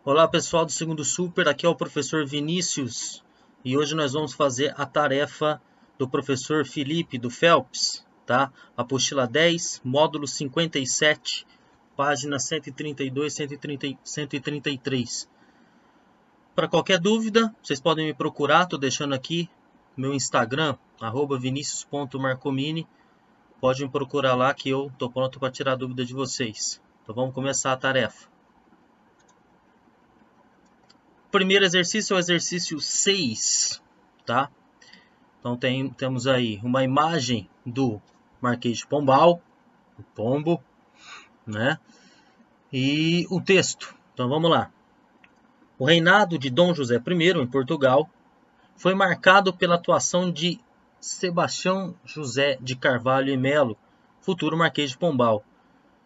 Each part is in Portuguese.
Olá pessoal do Segundo Super, aqui é o professor Vinícius e hoje nós vamos fazer a tarefa do professor Felipe do Phelps, tá? Apostila 10, módulo 57, página 132, 133. Para qualquer dúvida, vocês podem me procurar, estou deixando aqui meu Instagram, @vinicius.marcomini. Pode me procurar lá que eu estou pronto para tirar a dúvida de vocês. Então vamos começar a tarefa. O primeiro exercício é o exercício 6, tá? Então temos aí uma imagem do Marquês de Pombal, o pombo, né? E o texto. Então vamos lá. O reinado de Dom José I em Portugal foi marcado pela atuação de Sebastião José de Carvalho e Melo, futuro Marquês de Pombal,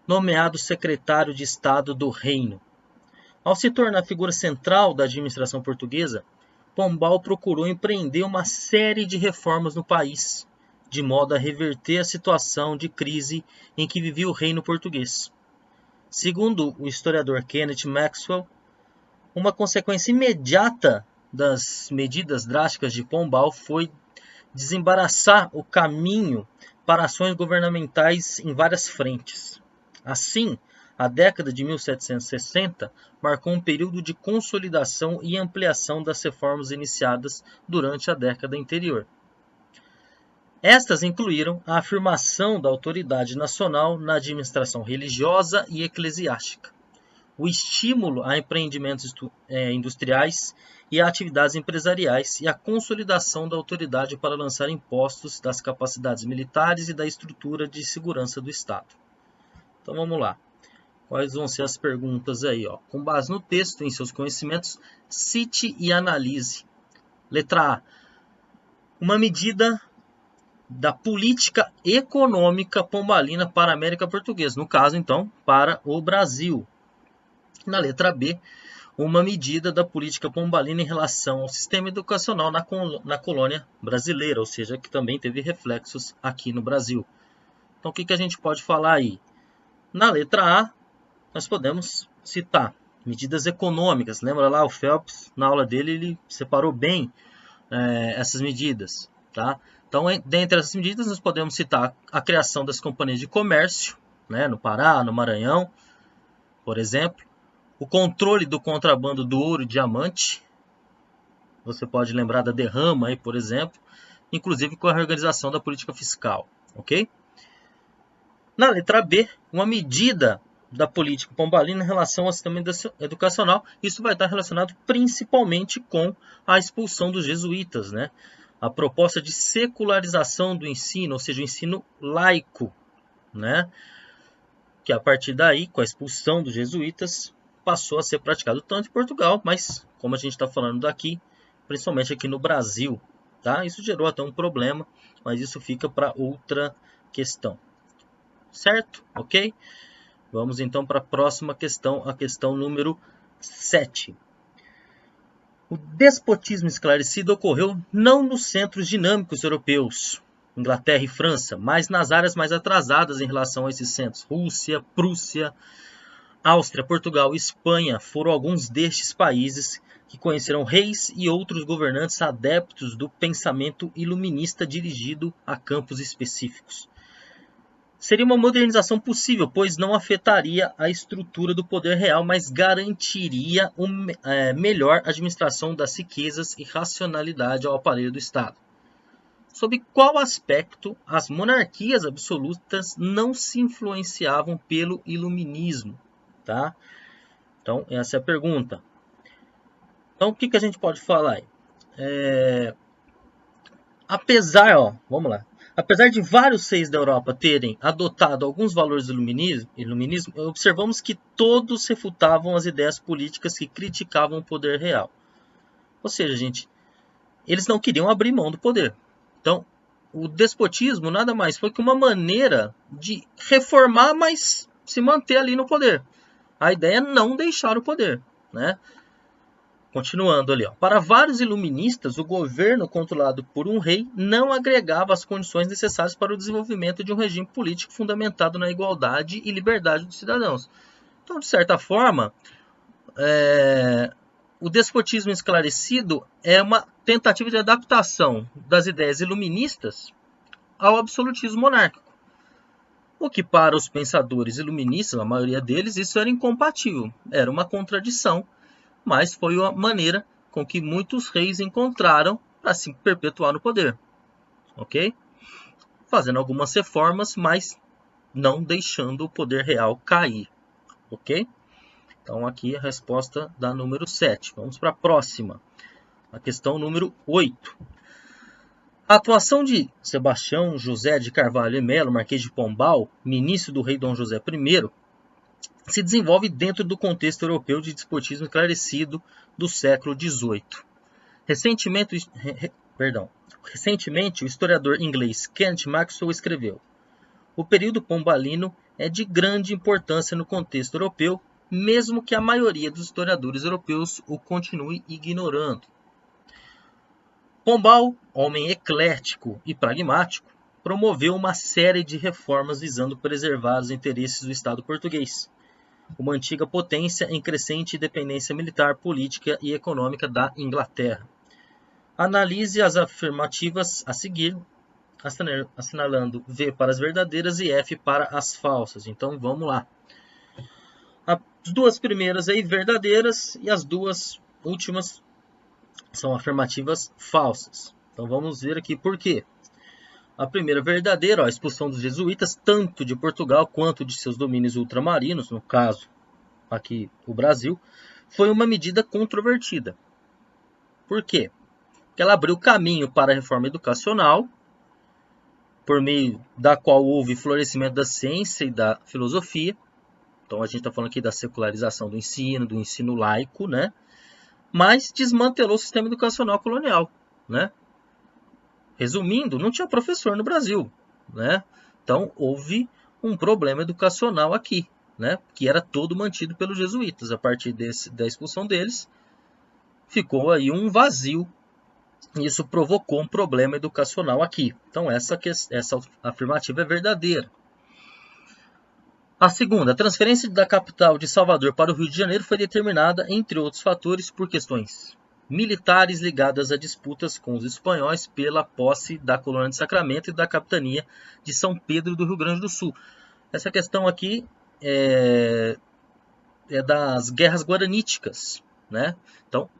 nomeado secretário de Estado do Reino. Ao se tornar a figura central da administração portuguesa, Pombal procurou empreender uma série de reformas no país, de modo a reverter a situação de crise em que vivia o reino português. Segundo o historiador Kenneth Maxwell, uma consequência imediata das medidas drásticas de Pombal foi desembaraçar o caminho para ações governamentais em várias frentes. Assim, a década de 1760 marcou um período de consolidação e ampliação das reformas iniciadas durante a década anterior. Estas incluíram a afirmação da autoridade nacional na administração religiosa e eclesiástica, o estímulo a empreendimentos industriais e a atividades empresariais e a consolidação da autoridade para lançar impostos das capacidades militares e da estrutura de segurança do Estado. Então vamos lá. Quais vão ser as perguntas aí? Com base no texto, em seus conhecimentos, cite e analise. Letra A. Uma medida da política econômica pombalina para a América Portuguesa. No caso, então, para o Brasil. Na letra B, uma medida da política pombalina em relação ao sistema educacional na colônia brasileira, ou seja, que também teve reflexos aqui no Brasil. Então, o que a gente pode falar aí? Na letra A, nós podemos citar medidas econômicas. Lembra lá o Phelps, na aula dele, ele separou bem essas medidas. Tá? Então, dentre essas medidas, nós podemos citar a criação das companhias de comércio, né, no Pará, no Maranhão, por exemplo. O controle do contrabando do ouro e diamante. Você pode lembrar da derrama, aí, por exemplo. Inclusive com a reorganização da política fiscal. Ok? Na letra B, uma medida da política pombalina em relação ao sistema educacional. Isso vai estar relacionado principalmente com a expulsão dos jesuítas, né? A proposta de secularização do ensino, ou seja, o ensino laico, né? Que a partir daí, com a expulsão dos jesuítas, passou a ser praticado tanto em Portugal, mas como a gente está falando daqui, principalmente aqui no Brasil, tá? Isso gerou até um problema, mas isso fica para outra questão. Certo? Ok? Vamos então para a próxima questão, a questão número 7. O despotismo esclarecido ocorreu não nos centros dinâmicos europeus, Inglaterra e França, mas nas áreas mais atrasadas em relação a esses centros. Rússia, Prússia, Áustria, Portugal e Espanha foram alguns destes países que conheceram reis e outros governantes adeptos do pensamento iluminista dirigido a campos específicos. Seria uma modernização possível, pois não afetaria a estrutura do poder real, mas garantiria melhor administração das riquezas e racionalidade ao aparelho do Estado. Sob qual aspecto as monarquias absolutas não se influenciavam pelo iluminismo? Tá? Então, essa é a pergunta. Então, o que a gente pode falar aí? Vamos lá. Apesar de vários reis da Europa terem adotado alguns valores do iluminismo, observamos que todos refutavam as ideias políticas que criticavam o poder real. Ou seja, gente, eles não queriam abrir mão do poder. Então, o despotismo nada mais foi que uma maneira de reformar, mas se manter ali no poder. A ideia é não deixar o poder, né? Continuando ali, para vários iluministas, o governo controlado por um rei não agregava as condições necessárias para o desenvolvimento de um regime político fundamentado na igualdade e liberdade dos cidadãos. Então, de certa forma, o despotismo esclarecido é uma tentativa de adaptação das ideias iluministas ao absolutismo monárquico. O que para os pensadores iluministas, a maioria deles, isso era incompatível, era uma contradição, mas foi a maneira com que muitos reis encontraram para se perpetuar no poder, ok? Fazendo algumas reformas, mas não deixando o poder real cair, ok? Então aqui a resposta da número 7. Vamos para a próxima, a questão número 8. A atuação de Sebastião José de Carvalho e Melo, Marquês de Pombal, ministro do rei Dom José I, se desenvolve dentro do contexto europeu de despotismo esclarecido do século XVIII. Recentemente, o historiador inglês Kenneth Maxwell escreveu: o período pombalino é de grande importância no contexto europeu, mesmo que a maioria dos historiadores europeus o continue ignorando. Pombal, homem eclético e pragmático, promoveu uma série de reformas visando preservar os interesses do Estado português, uma antiga potência em crescente dependência militar, política e econômica da Inglaterra. Analise as afirmativas a seguir, assinalando V para as verdadeiras e F para as falsas. Então vamos lá. As duas primeiras aí verdadeiras e as duas últimas são afirmativas falsas. Então vamos ver aqui por quê. A primeira verdadeira, a expulsão dos jesuítas, tanto de Portugal quanto de seus domínios ultramarinos, no caso aqui o Brasil, foi uma medida controvertida. Por quê? Porque ela abriu caminho para a reforma educacional, por meio da qual houve florescimento da ciência e da filosofia. Então a gente está falando aqui da secularização do ensino laico, né? Mas desmantelou o sistema educacional colonial, né? Resumindo, não tinha professor no Brasil, né? Então houve um problema educacional aqui, né? Que era todo mantido pelos jesuítas. A partir da expulsão deles, ficou aí um vazio. E isso provocou um problema educacional aqui. Então essa afirmativa é verdadeira. A segunda, a transferência da capital de Salvador para o Rio de Janeiro foi determinada, entre outros fatores, por questões militares ligadas a disputas com os espanhóis pela posse da colônia de Sacramento e da capitania de São Pedro do Rio Grande do Sul. Essa questão aqui é das guerras guaraníticas, né? Então,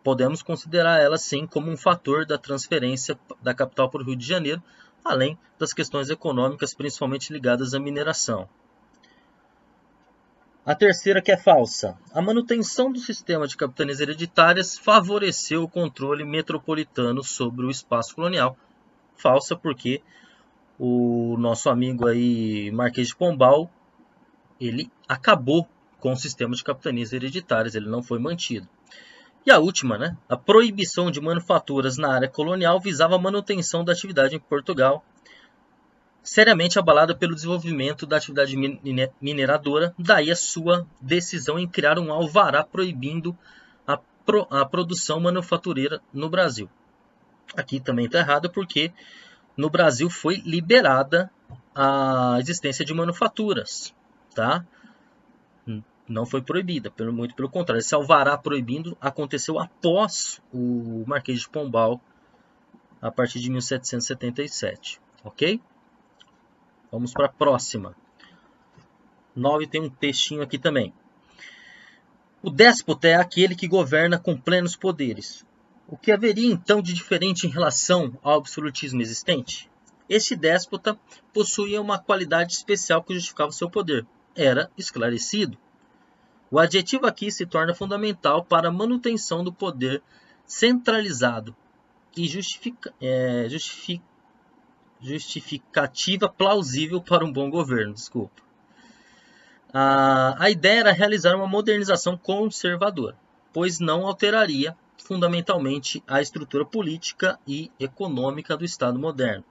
podemos considerar ela sim como um fator da transferência da capital para o Rio de Janeiro, além das questões econômicas, principalmente ligadas à mineração. A terceira que é falsa. A manutenção do sistema de capitanias hereditárias favoreceu o controle metropolitano sobre o espaço colonial. Falsa porque o nosso amigo aí, Marquês de Pombal, ele acabou com o sistema de capitanias hereditárias, ele não foi mantido. E a última, né? A proibição de manufaturas na área colonial visava a manutenção da atividade em Portugal, seriamente abalada pelo desenvolvimento da atividade mineradora, daí a sua decisão em criar um alvará proibindo a produção manufatureira no Brasil. Aqui também está errado porque no Brasil foi liberada a existência de manufaturas, tá? Não foi proibida, muito pelo contrário. Esse alvará proibindo aconteceu após o Marquês de Pombal, a partir de 1777, ok? Vamos para a próxima. 9 tem um textinho aqui também. O déspota é aquele que governa com plenos poderes. O que haveria então de diferente em relação ao absolutismo existente? Este déspota possuía uma qualidade especial que justificava o seu poder. Era esclarecido. O adjetivo aqui se torna fundamental para a manutenção do poder centralizado e justificativa plausível para um bom governo. Desculpa. A ideia era realizar uma modernização conservadora, pois não alteraria fundamentalmente a estrutura política e econômica do Estado moderno,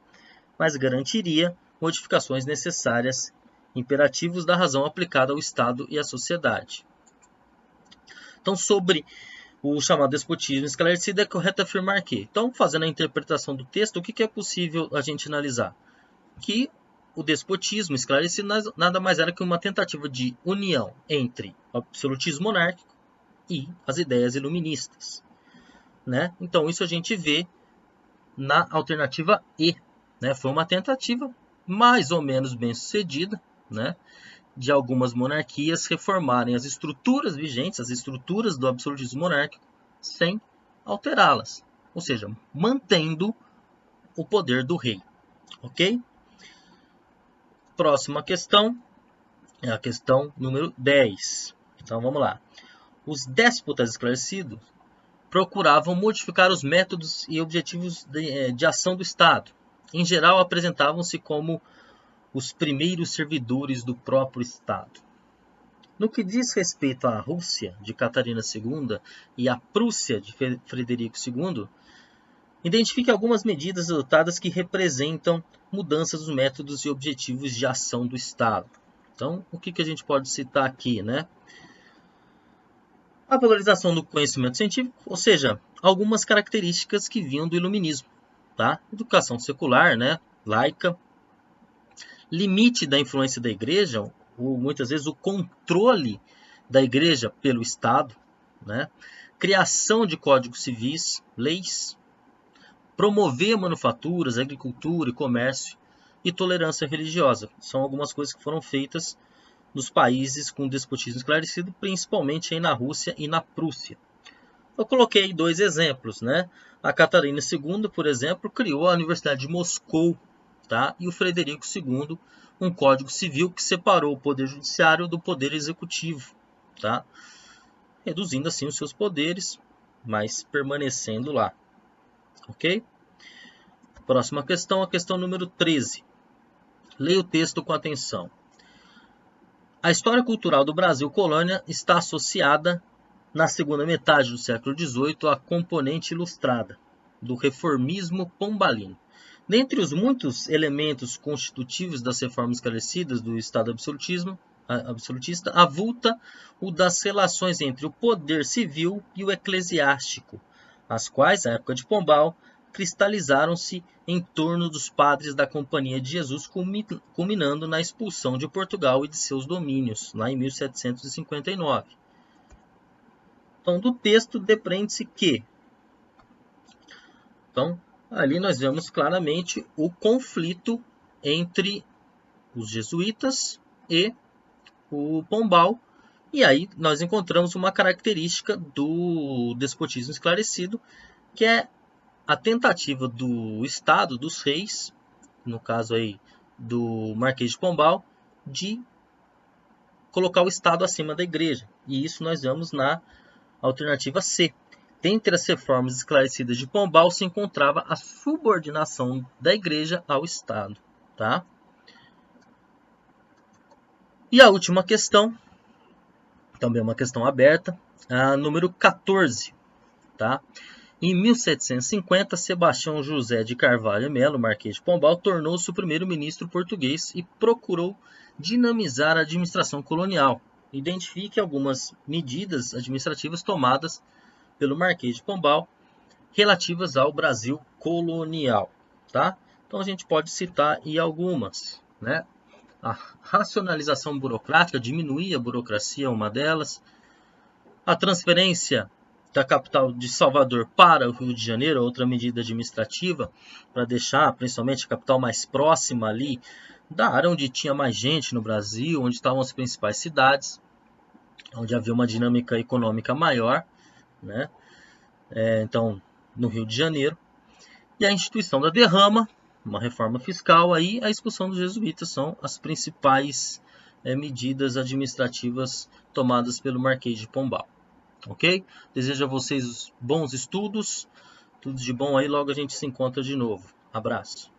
mas garantiria modificações necessárias, imperativos da razão aplicada ao Estado e à sociedade. Então, sobre o chamado despotismo esclarecido, é correto afirmar que, então, fazendo a interpretação do texto, o que é possível a gente analisar? Que o despotismo esclarecido nada mais era que uma tentativa de união entre o absolutismo monárquico e as ideias iluministas, né? Então isso a gente vê na alternativa E, né? Foi uma tentativa mais ou menos bem sucedida, né, de algumas monarquias reformarem as estruturas vigentes, as estruturas do absolutismo monárquico, sem alterá-las, ou seja, mantendo o poder do rei, ok? Próxima questão é a questão número 10. Então vamos lá. Os déspotas esclarecidos procuravam modificar os métodos e objetivos de ação do Estado. Em geral, apresentavam-se como os primeiros servidores do próprio Estado. No que diz respeito à Rússia, de Catarina II, e à Prússia, de Frederico II, identifique algumas medidas adotadas que representam mudanças dos métodos e objetivos de ação do Estado. Então, o que a gente pode citar aqui, né? A valorização do conhecimento científico, ou seja, algumas características que vinham do iluminismo, tá? Educação secular, né? Laica, limite da influência da igreja, ou muitas vezes o controle da igreja pelo Estado, né? Criação de códigos civis, leis, promover manufaturas, agricultura e comércio e tolerância religiosa. São algumas coisas que foram feitas nos países com despotismo esclarecido, principalmente aí na Rússia e na Prússia. Eu coloquei 2 exemplos, né? A Catarina II, por exemplo, criou a Universidade de Moscou, tá? E o Frederico II, um código civil que separou o poder judiciário do poder executivo, tá? Reduzindo assim os seus poderes, mas permanecendo lá, ok? Próxima questão, a questão número 13. Leia o texto com atenção. A história cultural do Brasil colônia está associada, na segunda metade do século XVIII, à componente ilustrada do reformismo pombalino. Dentre os muitos elementos constitutivos das reformas esclarecidas do Estado absolutista, avulta o das relações entre o poder civil e o eclesiástico, as quais, na época de Pombal, cristalizaram-se em torno dos padres da Companhia de Jesus, culminando na expulsão de Portugal e de seus domínios, lá em 1759. Então, do texto depreende-se que... Então, ali nós vemos claramente o conflito entre os jesuítas e o Pombal, e aí nós encontramos uma característica do despotismo esclarecido, que é a tentativa do Estado, dos reis, no caso aí do Marquês de Pombal, de colocar o Estado acima da igreja. E isso nós vemos na alternativa C. Dentre as reformas esclarecidas de Pombal se encontrava a subordinação da igreja ao Estado, tá? E a última questão, também uma questão aberta, a número 14, tá? Em 1750, Sebastião José de Carvalho Melo, Marquês de Pombal, tornou-se o primeiro-ministro português e procurou dinamizar a administração colonial. Identifique algumas medidas administrativas tomadas pelo Marquês de Pombal relativas ao Brasil colonial, tá? Então a gente pode citar aí algumas, né? A racionalização burocrática, diminuir a burocracia é uma delas. A transferência da capital de Salvador para o Rio de Janeiro, outra medida administrativa, para deixar principalmente a capital mais próxima ali da área onde tinha mais gente no Brasil, onde estavam as principais cidades, onde havia uma dinâmica econômica maior, né? Então, no Rio de Janeiro. E a instituição da derrama, uma reforma fiscal, aí a expulsão dos jesuítas são as principais medidas administrativas tomadas pelo Marquês de Pombal. Ok? Desejo a vocês bons estudos, tudo de bom aí, logo a gente se encontra de novo. Abraço.